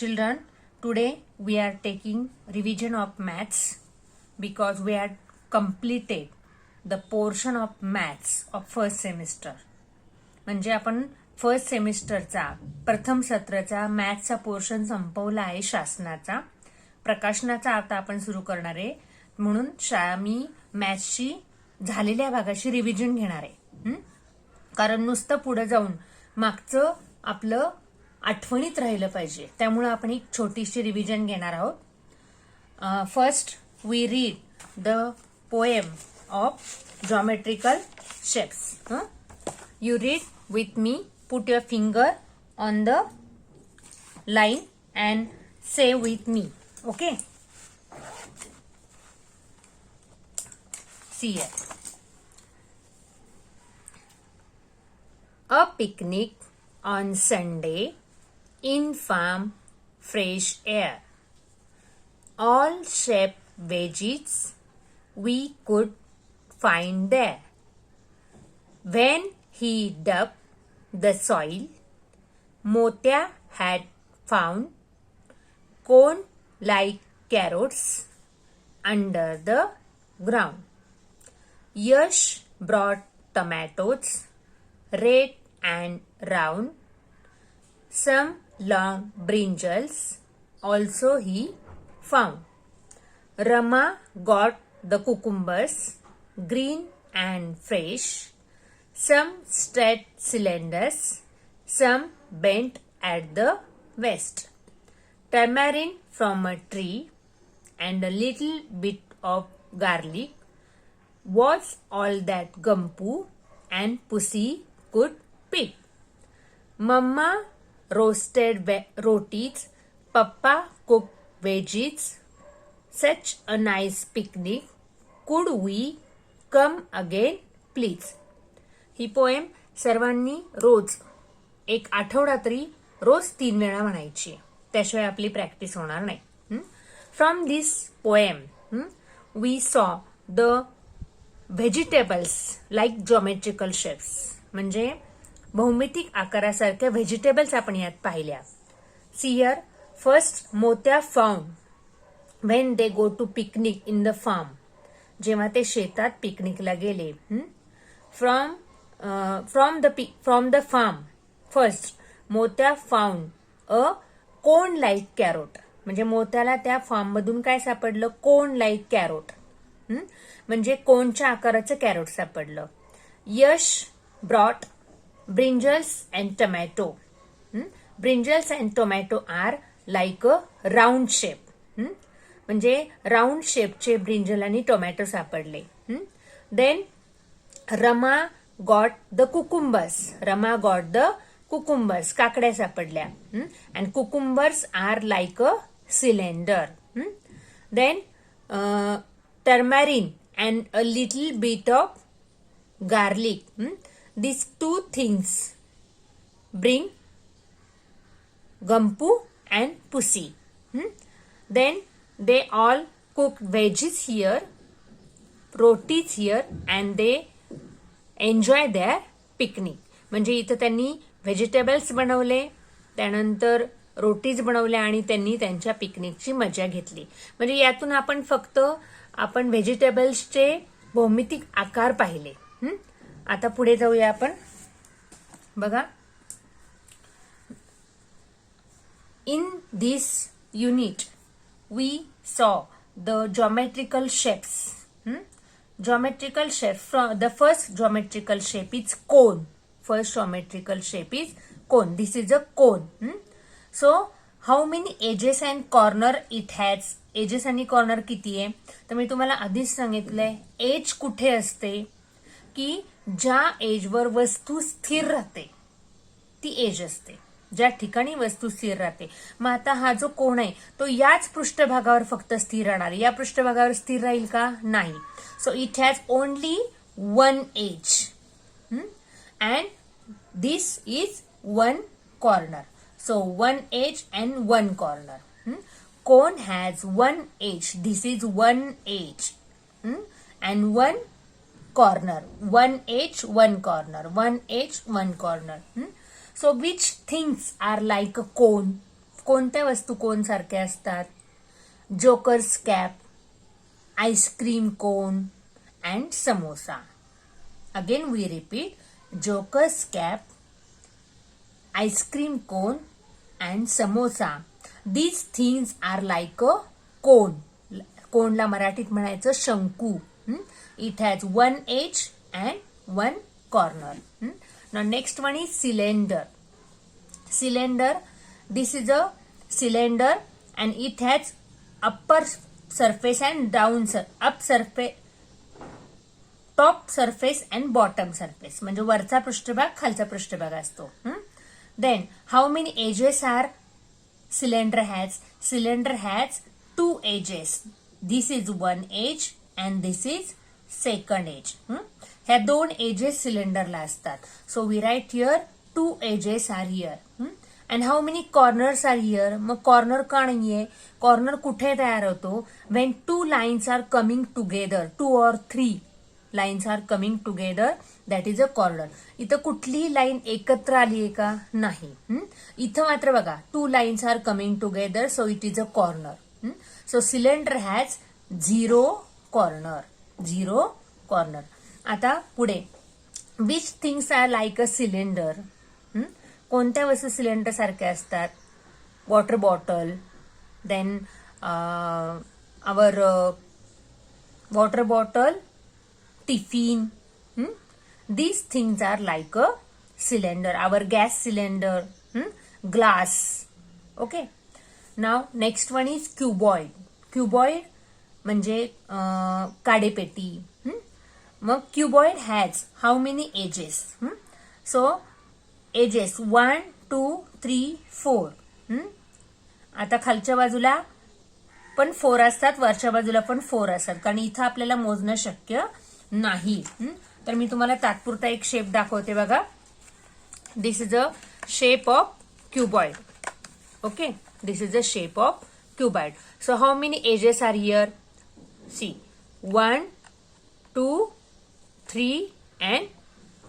Children, today we are taking revision of maths because we had completed the portion of maths of first semester. म्हणजे आपण first सेमिस्टरचा प्रथम सत्राचा मॅथ्सचा portion संपवला आहे शासनाचा. प्रकाशनाचा आता आपण सुरू करणार आहे, म्हणून मी मॅथ्सची झालेल्या भागाची रिव्हिजन घेणार आहे. कारण नुसतं पुढे जाऊन मागचं आपलं आठवणीत राहिलं पाहिजे, त्यामुळे आपण एक छोटीशी रिव्हिजन घेणार आहोत. First we read the poem of geometrical shapes. You read with me. Put your finger on the line and say with me. Okay? See here. A picnic on Sunday in farm, fresh air. All shaped veggies we could find there. When he dug the soil, Motya had found cone-like carrots under the ground. Yash brought tomatoes, red and round. Some long brinjals also he found. Rama got the cucumbers, green and fresh. Some straight cylinders, some bent at the waist. Tamarind from a tree and a little bit of garlic was all that Gampu and Pussy could pick. Mama roasted rotis, Papa cooked veggies. Such a nice picnic. Could we come again, please? He poem सर्वांनी रोज एक आठवडा तरी रोज 3 वेळा म्हणायची, त्याशिवाय आपली practice होणार नाही. From this poem we saw the vegetables like geometrical shapes. म्हणजे भौमितिक आकारासारख्या व्हेजिटेबल्स आपण यात पाहिल्या. See here, first Motya found when they go to picnic in the farm. जेव्हा ते शेतात पिकनिकला गेले. From the farm, first Motya found a cone-like carrot. म्हणजे मोत्याला त्या फार्म मधून काय सापडलं? cone-like carrot. म्हणजे कोनच्या आकाराचं कॅरोट सापडलं. यश brought brinjals and tomato. Brinjals and tomato are like a round shape. म्हणजे राऊंड शेपचे ब्रिंजल आणि टोमॅटो सापडले. Then Rama got the cucumbers. Rama got the cucumbers. काकड्या सापडल्या. And cucumbers are like a cylinder. Then turmeric and a little bit of garlic. These two things bring Gampu and Pussy. Then they all cooked veggies here, rotis here, and they enjoy their picnic. म्हणजे इथं त्यांनी vegetables बनवले, त्यानंतर रोटीज बनवल्या आणि त्यांनी त्यांच्या पिकनिकची मजा घेतली. म्हणजे यातून आपण फक्त व्हेजिटेबल्सचे भौमितिक आकार पाहिले. आता पुढे जाऊया आपण. बघा, in this unit we saw the geometrical shapes. Geometrical shape. From the first geometrical shape is cone. First geometrical shape is cone. This is a cone. So how many edges and corner it has? Edges आणि corner किती आहे? तर मी तुम्हाला आधीच सांगितलंय, age कुठे असते की ज्या एजवर वस्तू स्थिर राहते ती एज असते. ज्या ठिकाणी वस्तू स्थिर राहते. मग आता हा जो कोण आहे तो याच पृष्ठभागावर फक्त स्थिर राहणार. या पृष्ठभागावर स्थिर राहील का? नाही. So it has only one edge and this is one corner. So one edge and one corner. Cone has one edge. This is one edge and one corner. One edge one corner. One edge one corner. So which things are like a cone? कोणत्या वस्तू cone सारख्या असतात? Jokers cap, ice cream cone and samosa. Again we repeat, jokers cap, ice cream cone and samosa. These things are like a cone. कोनला मराठीत म्हणायचं शंकू. It has one edge and one corner. Now next one is cylinder. Cylinder, this is a cylinder and it has upper surface and down up surface, top surface and bottom surface. म्हणजे वरचा पृष्ठभाग खालचा पृष्ठभाग असतो. Then how many edges are cylinder has? Cylinder has two edges. This is one edge and this is second edge. ह्या दोन edges सिलेंडरला असतात. So we write here two edges are here. And how many corners are here? मग corner का नाहीये? Corner कुठे तयार होतो? When two lines are coming together, 2 or 3 lines are coming together, that is a corner. इथं कुठलीही line एकत्र आली आहे का? नाही. इथं मात्र बघा, 2 lines are coming together, so it is a corner. So cylinder has 0 corner. 0 corner. आता पुढे, which things are like a cylinder? कोणत्या वस्तू सिलेंडर सारख्या असतात? Water bottle, then our water bottle, tiffin. These things are like a cylinder. Our gas cylinder, glass. Okay. Now next one is cuboid. Cuboid म्हणजे काडेपेटी. मग cuboid has how many edges? So edges 1, 2, 3, 4. आता खालच्या बाजूला पण 4 असतात, वरच्या बाजूला पण 4 असतात, कारण इथं आपल्याला मोजणं शक्य नाही. तर मी तुम्हाला तात्पुरता एक शेप दाखवते बघा. This is a shape of cuboid. Okay, this is a shape of cuboid. So how many edges are here? See, 1, 2, 3 and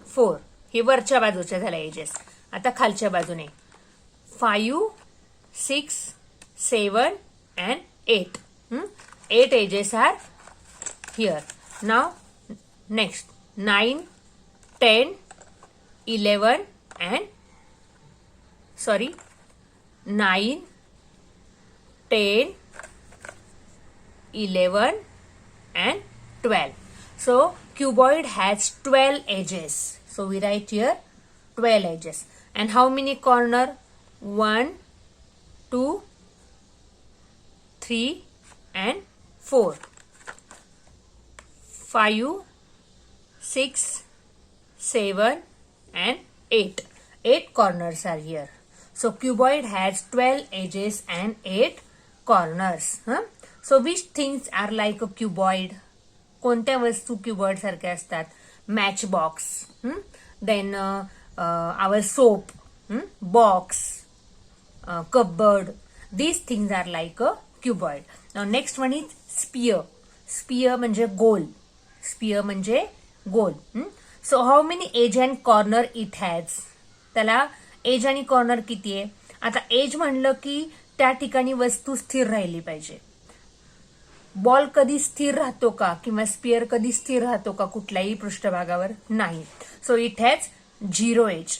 4. हे वरच्या बाजूच्या झाल्या एजेस. आता खालच्या बाजूने 5, 6, 7 and 8. 8 edges are here. Now next 9, 10, 11 and 9, 10, 11 and 12. So cuboid has 12 edges. So we write here 12 edges. And how many corner? 1, 2, 3 and 4. 5, 6, 7 and 8. 8 corners are here. So cuboid has 12 edges and 8 corners. So which things are like a cuboid? कोणत्या वस्तू cuboid सारख्या असतात? Match box, then our soap box, cupboard. These things are like a cuboid. Next one is sphere. Sphere म्हणजे गोल. Sphere म्हणजे गोल. So how many edge and corner it has? त्याला edge आणि कॉर्नर किती आहे? आता एज म्हणलं की त्या ठिकाणी वस्तू स्थिर राहिली पाहिजे. बॉल कधी स्थिर राहतो का किंवा स्पियर कधी स्थिर राहतो का कुठल्याही पृष्ठभागावर? नाही. So it has 0 edge.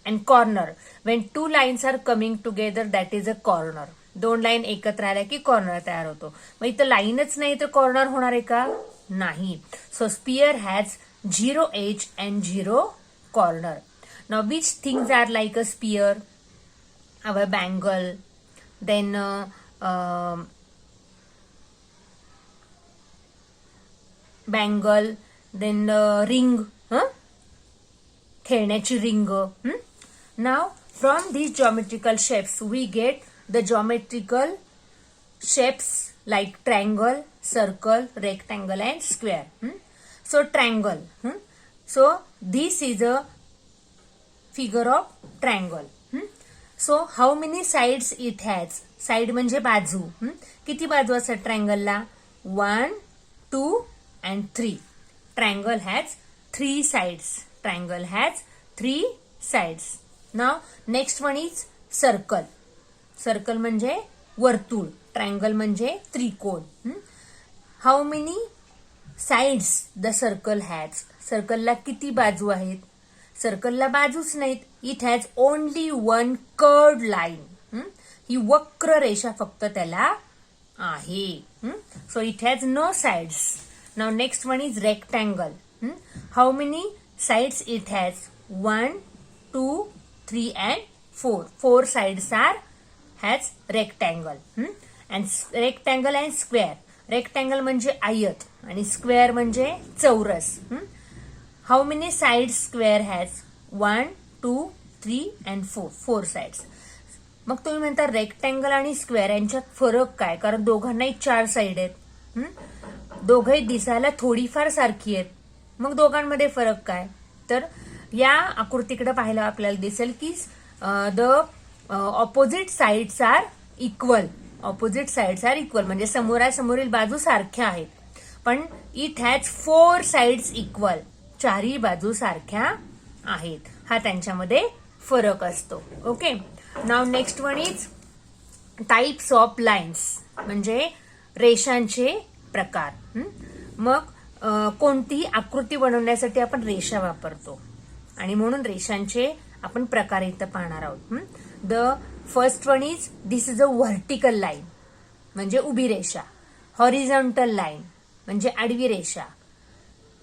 And corner, when 2 lines are coming together, that is a corner. 2 line एकत्र आल्या की कॉर्नर तयार होतो. मग इथं लाईनच नाही तर कॉर्नर होणार आहे का? नाही. So sphere has 0 edge and 0 corner. Now which things are like a sphere? Our bangle, then bangle, then ring, खेळण्याची ring. Now from these geometrical shapes we get the geometrical shapes like triangle, circle, rectangle and square. So triangle. So this is a figure of triangle. So how many sides it has? Side म्हणजे बाजू. किती बाजू असतात ट्रायंगलला? 1, 2 and 3. Triangle has 3 sides. Triangle has 3 sides. Now next one is circle. Circle म्हणजे वर्तुळ, triangle म्हणजे त्रिकोण. How many sides the circle has, सर्कलला किती बाजू आहेत? सर्कलला बाजूच नाहीत. It has only one curved line, ही वक्र रेषा फक्त त्याला आहे. So it has no sides. Now next one is rectangle. How many sides it has? 1, 2, 3 and 4. 4 sides are has rectangle. And rectangle and square. Rectangle म्हणजे आयत आणि square म्हणजे चौरस. How many sides square has? 1, 2, 3 and 4. 4 sides. मग तुम्ही म्हणता rectangle आणि square यांच्यात फरक काय? कारण दोघांनाही 4 साइड आहेत. दोघंही दिसायला थोडीफार सारखी आहेत. मग दोघांमध्ये फरक काय? तर या आकृतीकडे पाहिलं आपल्याला दिसेल की the opposite sides are equal. Opposite sides are equal म्हणजे समोरासमोरील बाजू सारख्या आहेत. पण इट हॅज 4 साइड्स इक्वल. 4ही बाजू सारख्या आहेत. हा त्यांच्यामध्ये फरक असतो. Okay. Now next one is types of lines म्हणजे रेषांचे प्रकार. मग कोणतीही आकृती बनवण्यासाठी आपण रेषा वापरतो आणि म्हणून रेषांचे आपण प्रकार इथं पाहणार आहोत. The first one is this is a vertical line म्हणजे उभी रेषा. हॉरिझॉन्टल लाईन म्हणजे आडवी रेषा.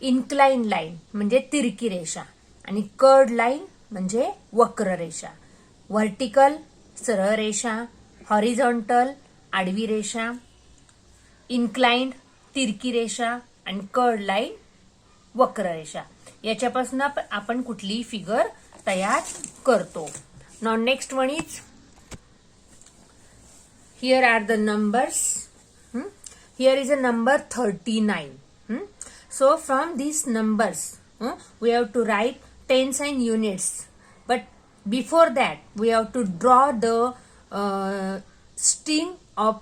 इन्क्लाइन लाईन म्हणजे तिरकी रेषा आणि कर्ड लाईन म्हणजे वक्र रेषा. व्हर्टिकल सरळ रेषा, हॉरिझॉन्टल आडवी रेषा, इन्क्लाइंड तिरकी रेषा आणि कर्ड लाईन वक्र रेषा. याच्यापासून आपण कुठलीही फिगर तयार करतो. Now next one is here are the numbers. Here is a number 39. So from these numbers we have to write tens and units, but before that we have to draw the string of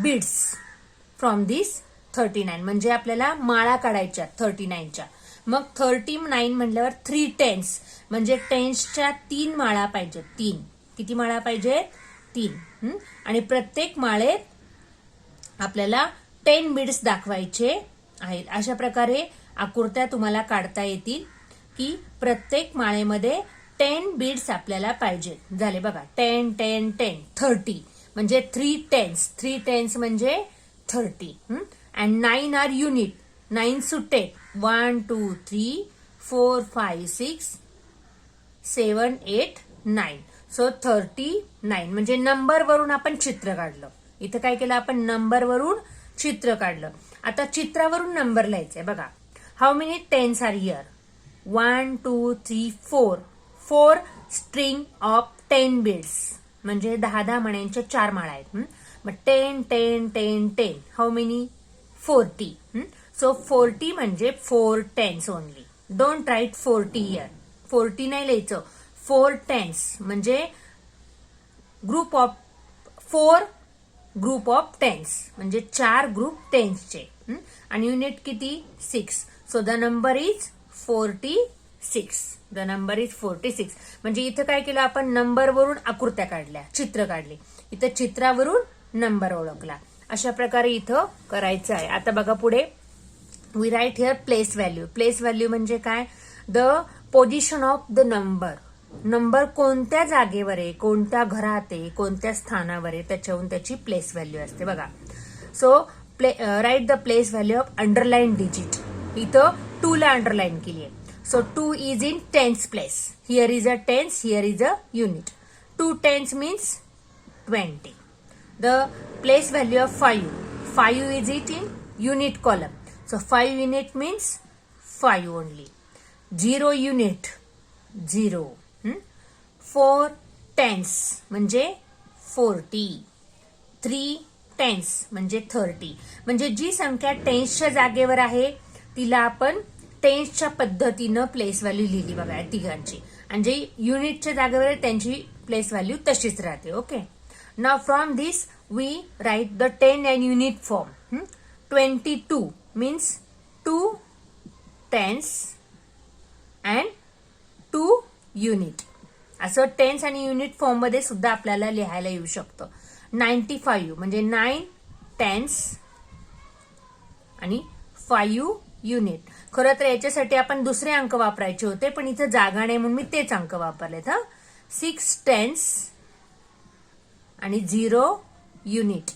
beads from this 39. म्हणजे आपल्याला माळा काढायच्या 39च्या. मग 39 म्हटल्यावर 3 tens म्हणजे टेन्सच्या 3 माळा पाहिजेत. 3 किती माळा पाहिजेत? 3. आणि प्रत्येक माळेत आपल्याला 10 बीड्स दाखवायचे आहेत. अशा प्रकारे आकृत्या तुम्हाला काढता येतील की प्रत्येक माळेमध्ये 10 बीड्स आपल्याला पाहिजेत. झाले बघा. 10, 10, 10, 30 म्हणजे 3 tens. 3 tens म्हणजे 30. And 9 R unit. 9 सुट्टे. 1, 2, 3, 4, 5, 6, 7, 8, 9. सो 39 म्हणजे नंबर वरून आपण चित्र काढलं. इथं काय केलं आपण? नंबर वरून चित्र काढलं. आता चित्रावरून नंबर लिहायचंय बघा. How many tense R here? 1, 2, 3, 4. 4 string of 10 beads म्हणजे 10 मण्यांच्या 4 माळा आहेत. मग 10, 10, 10, 10. How many? 40. सो 40 म्हणजे 4 tens only. Don't write 40 here. 40 नाही लिहायचं. 4 tens म्हणजे group of 4 group of tens म्हणजे 4 ग्रुप टेन्सचे. आणि युनिट किती? 6. So the number is 46. The number is 46. म्हणजे इथं काय केलं आपण? नंबरवरून आकृत्या काढल्या, चित्र काढले. इथं चित्रावरून नंबर ओळखला. अशा प्रकारे इथं करायचं आहे. आता बघा पुढे. We write here place value. Place value म्हणजे काय? The position of the number. Number कोणत्या जागेवर आहे, कोणत्या घरात आहे, कोणत्या स्थानावर आहे त्याच्यावरून त्याची प्लेस व्हॅल्यू असते बघा. So write the place value of underline digit. इथं 2 ला अंडरलाईन केली आहे. सो 2 is in tens place. Here is a tens, here is a unit. 2 tens means 20. The place value of 5. 5 is it in unit column. So 5 unit means 5 only. 0 unit 0. 4 tens म्हणजे 40. 3 tens म्हणजे 30. म्हणजे जी संख्या टेन्सच्या जागेवर आहे तिला आपण टेन्सच्या पद्धतीनं प्लेस व्हॅल्यू लिहिली बघा या तिघांची. आणि जे युनिटच्या जागेवर आहे त्यांची प्लेस व्हॅल्यू तशीच राहते. Okay. Now from this we write the 10 and unit form. 22 means 2 tens and 2 unit. असं टेन्स आणि युनिट फॉर्म मध्ये सुद्धा आपल्याला लिहायला येऊ शकतं. 95 म्हणजे 9 टेन्स आणि 5 युनिट. खरं तर याच्यासाठी आपण दुसरे अंक वापरायचे होते, पण इथं जागा नाही म्हणून मी तेच अंक वापरलेत. 6 टेन्स आणि 0 unit.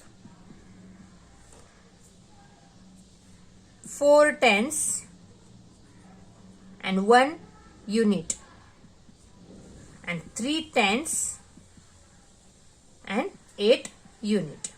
4 tens and 1 unit and 3 tenths and 8 unit.